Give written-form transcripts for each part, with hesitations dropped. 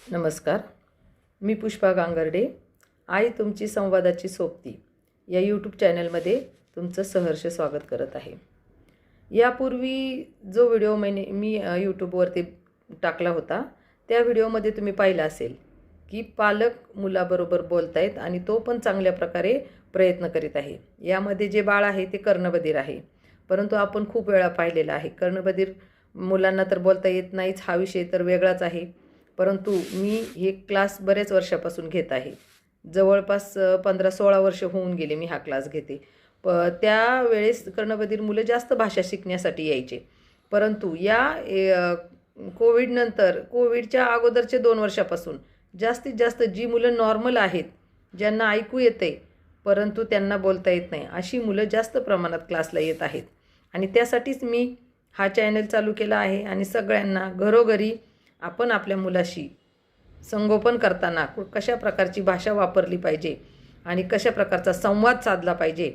नमस्कार. मी पुष्पा गांगर्डे. आई तुमची संवादाची सोबती या यूट्यूब चॅनलमध्ये तुमचं सहर्ष स्वागत करत आहे. यापूर्वी जो व्हिडिओ मी यूट्यूबवरती टाकला होता त्या व्हिडिओमध्ये तुम्ही पाहिलं असेल की पालक मुलाबरोबर बोलतायत आणि तो पण चांगल्या प्रकारे प्रयत्न करीत आहे. यामध्ये जे बाळ आहे ते कर्णबधीर आहे, परंतु आपण खूप वेळा पाहिलेला आहे कर्णबधीर मुलांना तर बोलता येत नाहीच, हा विषय तर वेगळाच आहे. परंतु मी हे क्लास बरेच वर्षापासून घेत आहे. जवळपास 15-16 वर्ष होऊन गेले मी हा क्लास घेते. त्यावेळेस कर्णबधीर मुलं जास्त भाषा शिकण्यासाठी यायचे. परंतु कोविडनंतर कोविडच्या अगोदरचे 2 वर्षापासून जास्तीत जास्त जी मुलं नॉर्मल आहेत, ज्यांना ऐकू येते परंतु त्यांना बोलता येत नाही, अशी मुलं जास्त प्रमाणात क्लासला येत आहेत. आणि त्यासाठीच मी हा चॅनल चालू केला आहे. आणि सगळ्यांना घरोघरी आपण आपल्या मुलाशी संगोपन करताना कशा प्रकारची भाषा वापरली पाहिजे आणि कशा प्रकारचा संवाद साधला पाहिजे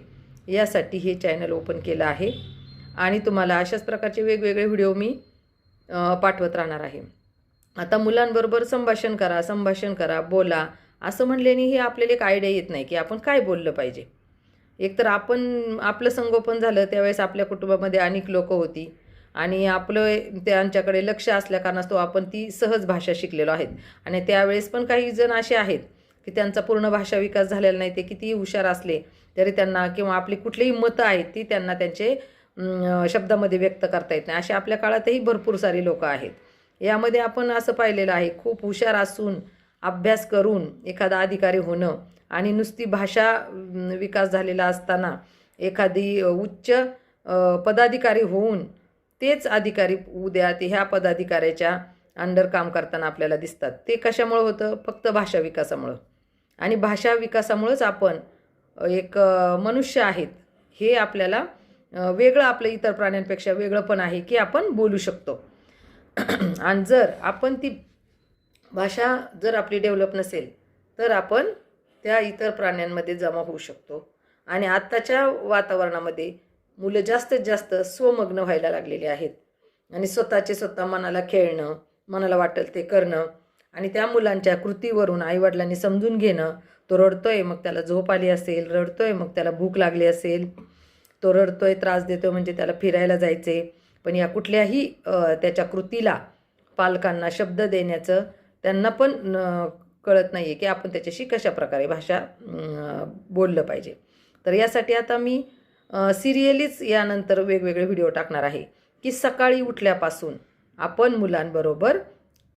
यासाठी हे चॅनल ओपन केलं आहे. आणि तुम्हाला अशाच प्रकारचे वेगवेगळे व्हिडिओ मी पाठवत राहणार आहे. आता मुलांबरोबर संभाषण करा, बोला असं म्हणल्याने हे आपल्याला एक आयडिया येत नाही की आपण काय बोललं पाहिजे. एकतर आपलं संगोपन झालं त्यावेळेस आपल्या कुटुंबामध्ये अनेक लोक होती आणि आपलं त्यांच्याकडे लक्ष असल्या कारणास्तव आपण ती सहज भाषा शिकलेलो आहेत. आणि त्यावेळेस पण काही जण असे आहेत की त्यांचा पूर्ण भाषा विकास झालेला नाही, ते कितीही हुशार असले तरी त्यांना किंवा आपली कुठलीही मतं आहेत ती त्यांना त्यांचे शब्दामध्ये व्यक्त करता येत नाही. असे आपल्या काळातही भरपूर सारी लोक आहेत. यामध्ये आपण असं पाहिलेलं आहे, खूप हुशार असून अभ्यास करून एखादा अधिकारी होणं आणि नुसती भाषा विकास झालेला असताना एखादी उच्च पदाधिकारी होऊन तेच अधिकारी उद्या ते ह्या पदाधिकाऱ्याच्या अंडर काम करताना आपल्याला दिसतात. ते कशामुळं होतं? फक्त भाषा विकासामुळं. आणि भाषा विकासामुळंच आपण एक मनुष्य आहेत हे आपल्याला वेगळं, आपलं इतर प्राण्यांपेक्षा वेगळं पण आहे की आपण बोलू शकतो. आणि जर आपण ती भाषा जर आपली डेव्हलप नसेल तर आपण त्या इतर प्राण्यांमध्ये जमा होऊ शकतो. आणि आत्ताच्या वातावरणामध्ये मुलं जास्तीत जास्त स्वमग्न व्हायला लागलेली आहेत आणि स्वतः मनाला खेळणं, मनाला वाटेल ते करणं आणि त्या मुलांच्या कृतीवरून आईवडिलांनी समजून घेणं. तो रडतोय मग त्याला झोप आली असेल, रडतोय मग त्याला भूक लागली असेल, तो रडतोय त्रास देतोय म्हणजे त्याला फिरायला जायचे. पण या कुठल्याही त्याच्या कृतीला पालकांना शब्द देण्याचं त्यांना पण कळत नाही आहे की आपण त्याच्याशी कशा प्रकारे भाषा बोललं पाहिजे. तर यासाठी आता मी सिरियलीच यानंतर वेगवेगळे व्हिडिओ टाकणार आहे की सकाळी उठल्यापासून आपण मुलांबरोबर